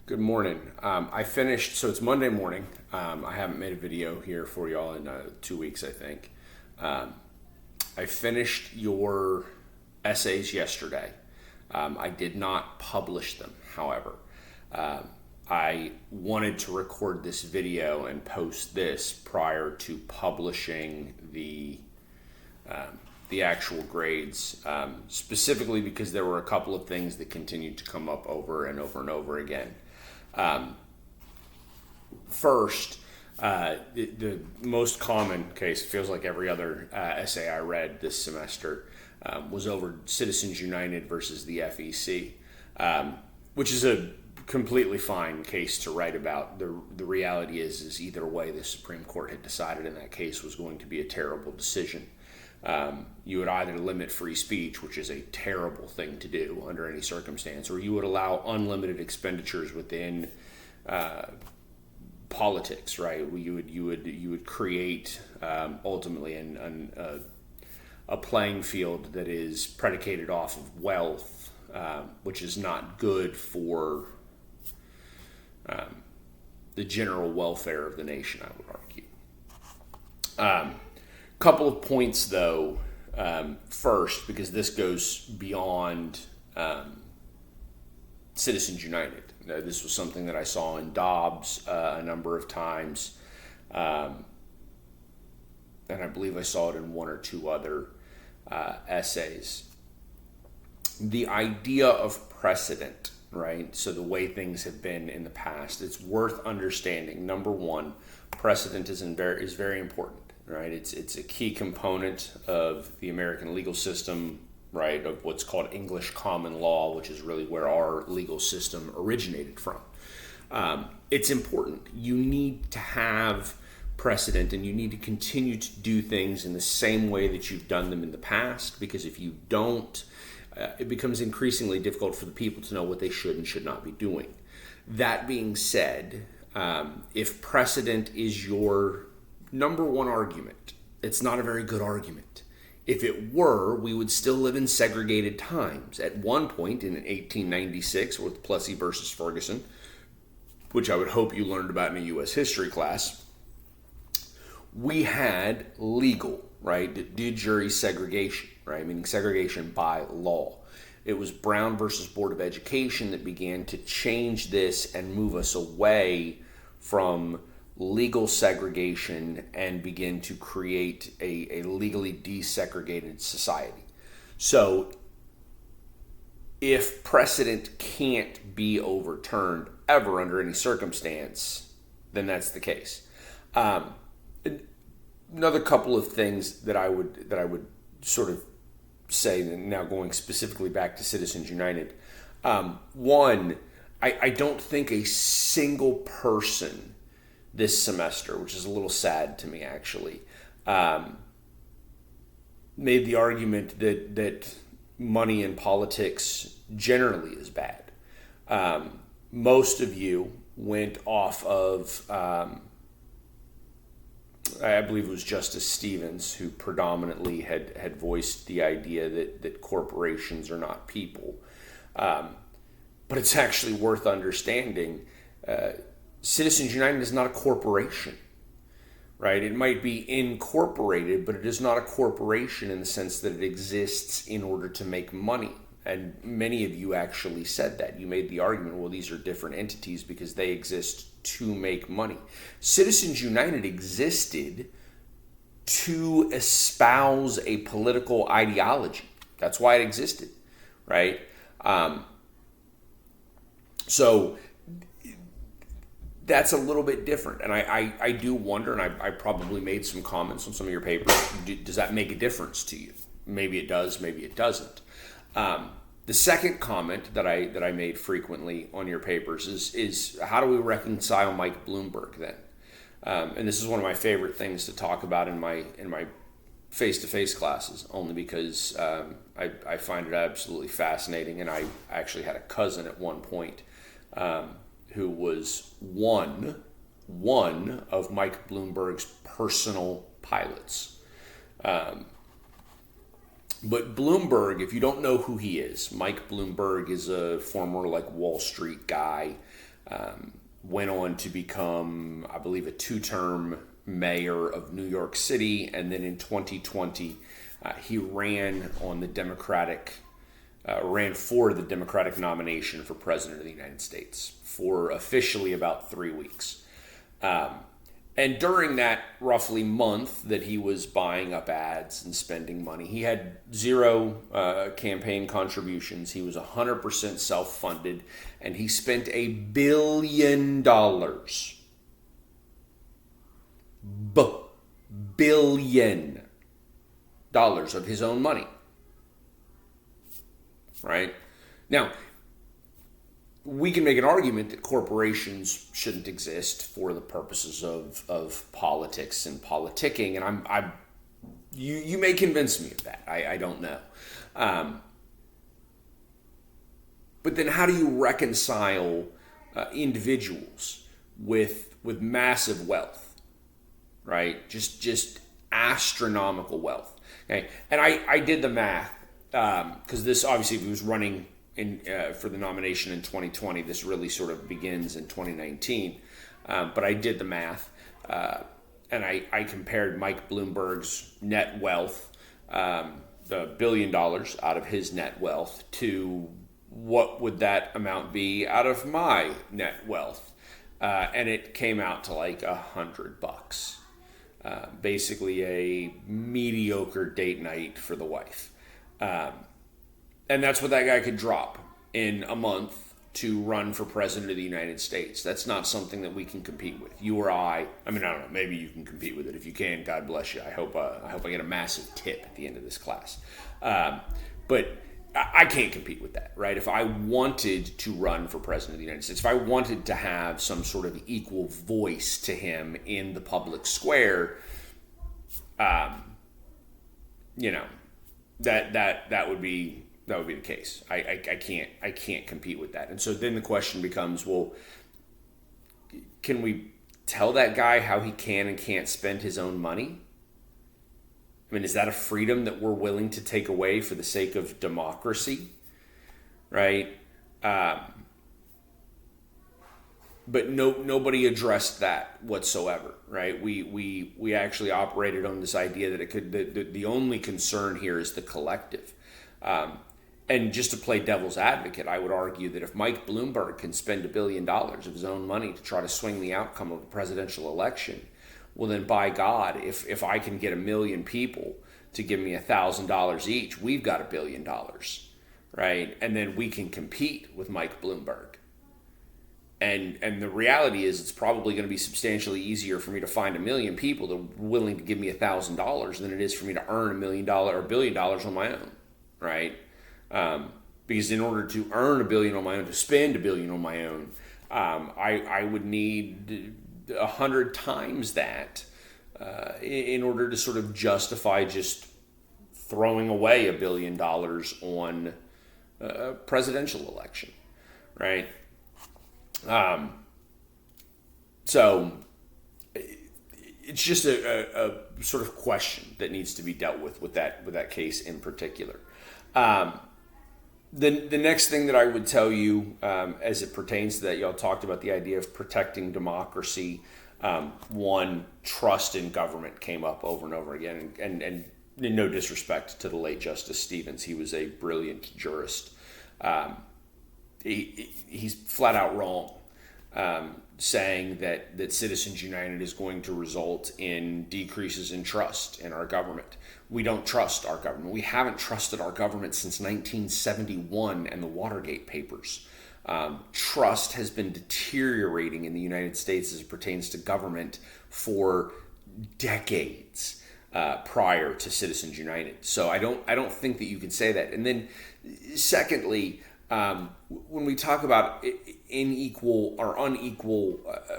Good morning. I finished, so it's Monday morning. I haven't made a video here for y'all in 2 weeks, I think. I finished your essays yesterday. I did not publish them, however. I wanted to record this video and post this prior to publishing the actual grades, specifically because there were a couple of things that continued to come up over and over and over again. First, the most common case, feels like every other essay I read this semester, was over Citizens United versus the FEC, which is a completely fine case to write about. The reality is either way, the Supreme Court had decided in that case was going to be a terrible decision. You would either limit free speech, which is a terrible thing to do under any circumstance, or you would allow unlimited expenditures within politics, right? You would create ultimately a playing field that is predicated off of wealth, which is not good for the general welfare of the nation, I would argue. Couple of points, though. First, because this goes beyond Citizens United. This was something that I saw in Dobbs a number of times, and I believe I saw it in one or two other essays. The idea of precedent, right? So the way things have been in the past, it's worth understanding. Number one, precedent is very important. Right, it's a key component of the American legal system, right, of what's called English common law, which is really where our legal system originated from. It's important. You need to have precedent, and you need to continue to do things in the same way that you've done them in the past, because if you don't, it becomes increasingly difficult for the people to know what they should and should not be doing. That being said, if precedent is your number one argument, it's not a very good argument. If it were, we would still live in segregated times. At one point in 1896 with Plessy versus Ferguson, which I would hope you learned about in a U.S. history class, we had legal, right, de jure segregation, right, meaning segregation by law. It was Brown versus Board of Education that began to change this and move us away from legal segregation and begin to create a legally desegregated society. So if precedent can't be overturned ever under any circumstance, then that's the case. Another couple of things that I would sort of say, now going specifically back to Citizens United. One, I don't think a single person this semester, which is a little sad to me actually, made the argument that money in politics generally is bad. Most of you went off of, I believe it was Justice Stevens, who predominantly had voiced the idea that corporations are not people. But it's actually worth understanding. Citizens United is not a corporation, right? It might be incorporated, but it is not a corporation in the sense that it exists in order to make money. And many of you actually said that. You made the argument, well, these are different entities because they exist to make money. Citizens United existed to espouse a political ideology. That's why it existed, right? So that's a little bit different. And I do wonder, and I probably made some comments on some of your papers, does that make a difference to you? Maybe it does, maybe it doesn't. The second comment that I made frequently on your papers is how do we reconcile Mike Bloomberg then? And this is one of my favorite things to talk about in my face-to-face classes, only because I find it absolutely fascinating. And I actually had a cousin at one point who was one of Mike Bloomberg's personal pilots. But Bloomberg, if you don't know who he is, Mike Bloomberg is a former Wall Street guy Went on to become, I believe, a two-term mayor of New York City, and then in 2020, he ran for the Democratic nomination for President of the United States for officially about 3 weeks. And during that roughly month that he was buying up ads and spending money, he had zero campaign contributions. He was 100% self-funded, and he spent $1 billion. Billion dollars of his own money. Right? Now, we can make an argument that corporations shouldn't exist for the purposes of politics and politicking, and you may convince me of that. I don't know. But then how do you reconcile individuals with massive wealth, right? Just astronomical wealth. Okay, and I did the math because this obviously, if he was running for the nomination in 2020, this really sort of begins in 2019. But I did the math, and I compared Mike Bloomberg's net wealth, the $1 billion out of his net wealth, to what would that amount be out of my net wealth, and it came out to like $100. Basically a mediocre date night for the wife. And that's what that guy could drop in a month to run for president of the United States. That's not something that we can compete with. You or I mean, I don't know, maybe you can compete with it. If you can, God bless you. I hope I get a massive tip at the end of this class. But I can't compete with that, right? If I wanted to run for president of the United States, if I wanted to have some sort of equal voice to him in the public square, that would be the case. I can't compete with that. And so then the question becomes, well, can we tell that guy how he can and can't spend his own money? I mean, is that a freedom that we're willing to take away for the sake of democracy? Right? But nobody addressed that whatsoever, right? We actually operated on this idea that the only concern here is the collective. And just to play devil's advocate, I would argue that if Mike Bloomberg can spend $1 billion of his own money to try to swing the outcome of a presidential election, well then, by God, if I can get 1 million people to give me $1,000 each, we've got $1 billion, right? And then we can compete with Mike Bloomberg. And the reality is, it's probably going to be substantially easier for me to find 1 million people that are willing to give me $1,000 than it is for me to earn $1 million or $1 billion on my own, right? Because in order to earn $1 billion on my own, to spend $1 billion on my own, I would need 100 times that in order to sort of justify just throwing away $1 billion on a presidential election, right? So it's just a sort of question that needs to be dealt with that case in particular. The next thing that I would tell you, as it pertains to that, y'all talked about the idea of protecting democracy. One, trust in government came up over and over again, and no disrespect to the late Justice Stevens, he was a brilliant jurist. He's flat out wrong, saying that Citizens United is going to result in decreases in trust in our government. We don't trust our government. We haven't trusted our government since 1971 and the Watergate papers. Trust has been deteriorating in the United States as it pertains to government for decades prior to Citizens United. So I don't think that you can say that. And then secondly, when we talk about unequal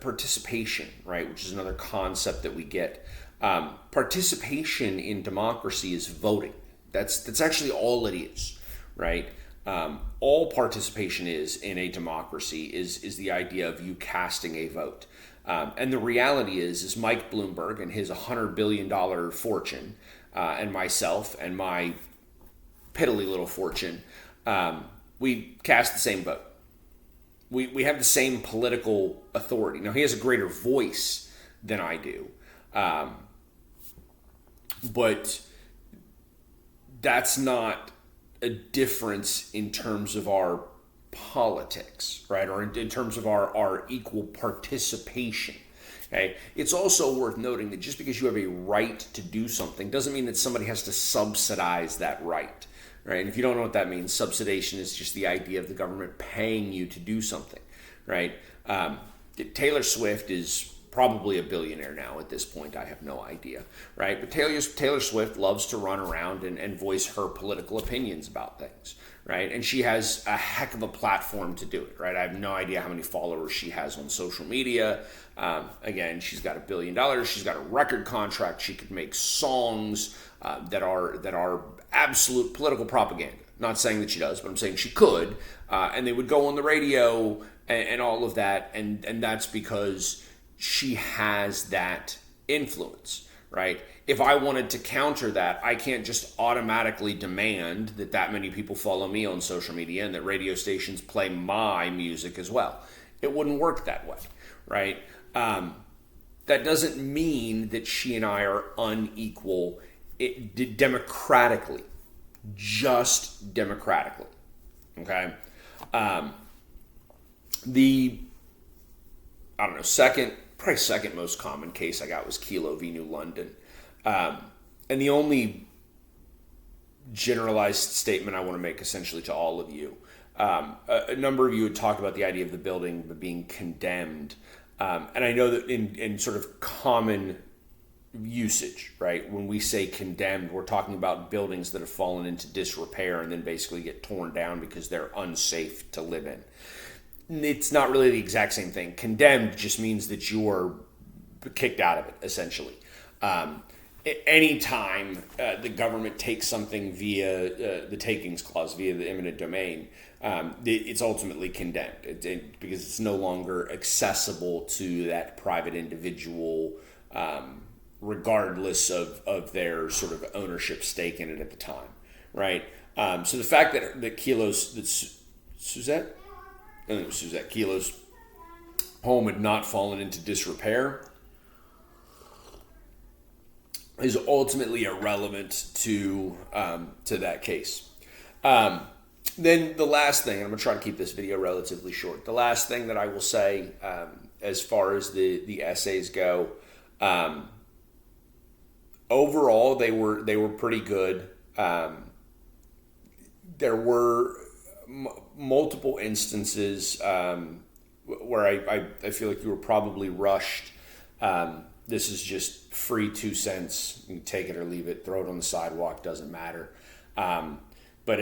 participation, right, which is another concept that we get, participation in democracy is voting. That's actually all it is, right? All participation is in a democracy is the idea of you casting a vote. And the reality is Mike Bloomberg and his $100 billion fortune, and myself and my piddly little fortune, we cast the same vote, we have the same political authority. Now, he has a greater voice than I do, but that's not a difference in terms of our politics, right? Or in terms of our equal participation. Okay? It's also worth noting that just because you have a right to do something doesn't mean that somebody has to subsidize that right. Right? And if you don't know what that means, subsidization is just the idea of the government paying you to do something, right? Taylor Swift is probably a billionaire now at this point. I have no idea, right? But Taylor Swift loves to run around and voice her political opinions about things, right? And she has a heck of a platform to do it, right? I have no idea how many followers she has on social media. Again, she's got $1 billion. She's got a record contract. She could make songs that are absolute political propaganda. Not saying that she does, but I'm saying she could, and they would go on the radio and all of that, and that's because she has that influence, right? If I wanted to counter that, I can't just automatically demand that many people follow me on social media and that radio stations play my music as well. It wouldn't work that way, right? That doesn't mean that she and I are unequal democratically, just democratically, okay? Second most common case I got was Kelo v. New London. And the only generalized statement I want to make essentially to all of you, a number of you had talked about the idea of the building being condemned. And I know that in sort of common usage, right? When we say condemned, we're talking about buildings that have fallen into disrepair and then basically get torn down because they're unsafe to live in. It's not really the exact same thing. Condemned just means that you're kicked out of it, essentially. Anytime the government takes something via the takings clause, via the eminent domain, it's ultimately condemned because it's no longer accessible to that private individual, regardless of their sort of ownership stake in it at the time, right? So the fact that Kelo's home had not fallen into disrepair is ultimately irrelevant to that case. Then the last thing, and I'm going to try to keep this video relatively short, the last thing that I will say as far as the essays go, overall they were pretty good. There were multiple instances where I feel like you were probably rushed. This is just free 2 cents. You can take it or leave it, throw it on the sidewalk, doesn't matter. But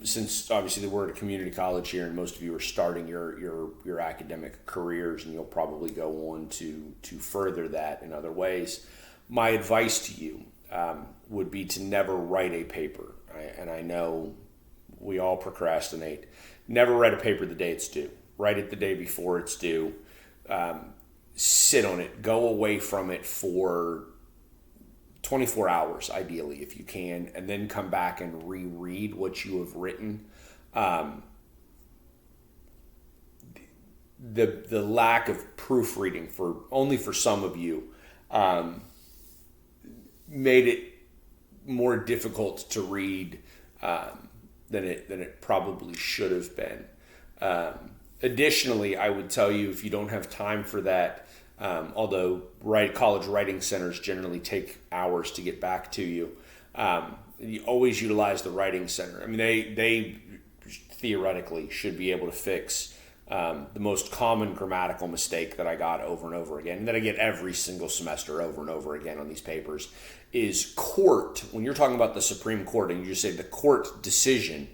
since obviously we're at a community college here and most of you are starting your academic careers and you'll probably go on to further that in other ways, my advice to you would be to never write a paper. And I know we all procrastinate. Never write a paper the day it's due. Write it the day before it's due. Sit on it. Go away from it for 24 hours, ideally, if you can, and then come back and reread what you have written. The lack of proofreading for some of you made it more difficult to read than it probably should have been. Additionally, I would tell you, if you don't have time for that, although college writing centers generally take hours to get back to you, you always utilize the writing center. I mean, they theoretically should be able to fix the most common grammatical mistake that I got over and over again, and that I get every single semester over and over again on these papers, is court. When you're talking about the Supreme Court and you just say the court decision,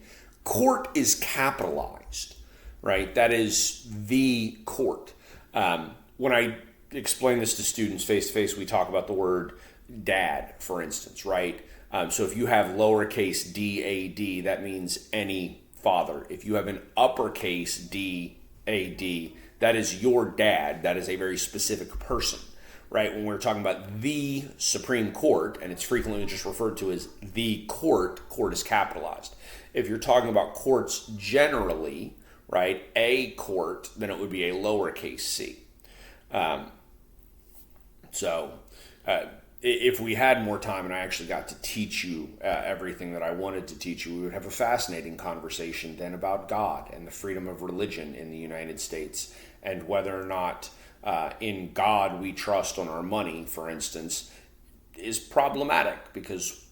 court is capitalized, right? That is the court. When I explain this to students face-to-face, we talk about the word dad, for instance, right? So if you have lowercase d-a-d, that means any father. If you have an uppercase d-a-d, that is your dad. That is a very specific person, right? When we're talking about the Supreme Court, and it's frequently just referred to as the court is capitalized. If you're talking about courts generally, right? A court, then it would be a lowercase c. Um, so if we had more time and I actually got to teach you everything that I wanted to teach you, we would have a fascinating conversation then about God and the freedom of religion in the United States, and whether or not in God we trust on our money, for instance, is problematic, because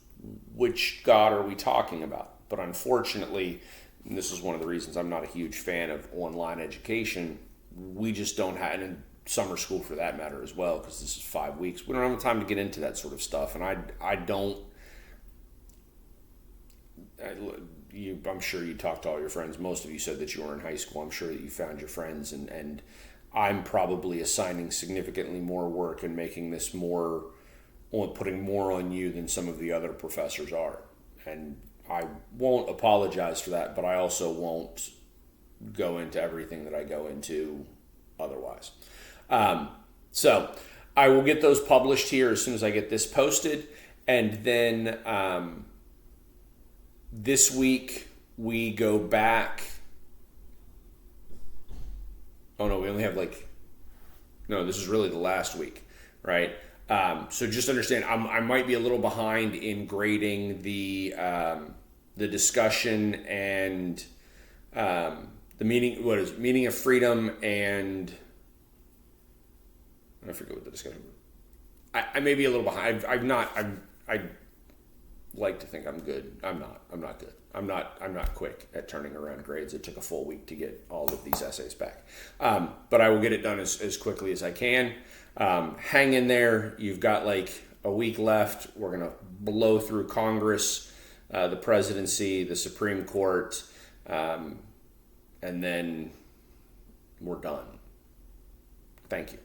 which God are we talking about? But unfortunately, and this is one of the reasons I'm not a huge fan of online education, we just don't have, and summer school for that matter as well, because this is 5 weeks. We don't have the time to get into that sort of stuff, and I'm sure you talked to all your friends. Most of you said that you were in high school. I'm sure that you found your friends, and I'm probably assigning significantly more work and making this more, putting more on you than some of the other professors are. And I won't apologize for that, but I also won't go into everything that I go into otherwise. So I will get those published here as soon as I get this posted. And then this week we go back. Oh no, we only have no, this is really the last week, right? So just understand, I might be a little behind in grading the discussion and the meaning of freedom, and I forget what the discussion was. I may be a little behind. I like to think I'm good. I'm not good. I'm not quick at turning around grades. It took a full week to get all of these essays back. But I will get it done as quickly as I can. Hang in there. You've got a week left. We're going to blow through Congress, the presidency, the Supreme Court, and then we're done. Thank you.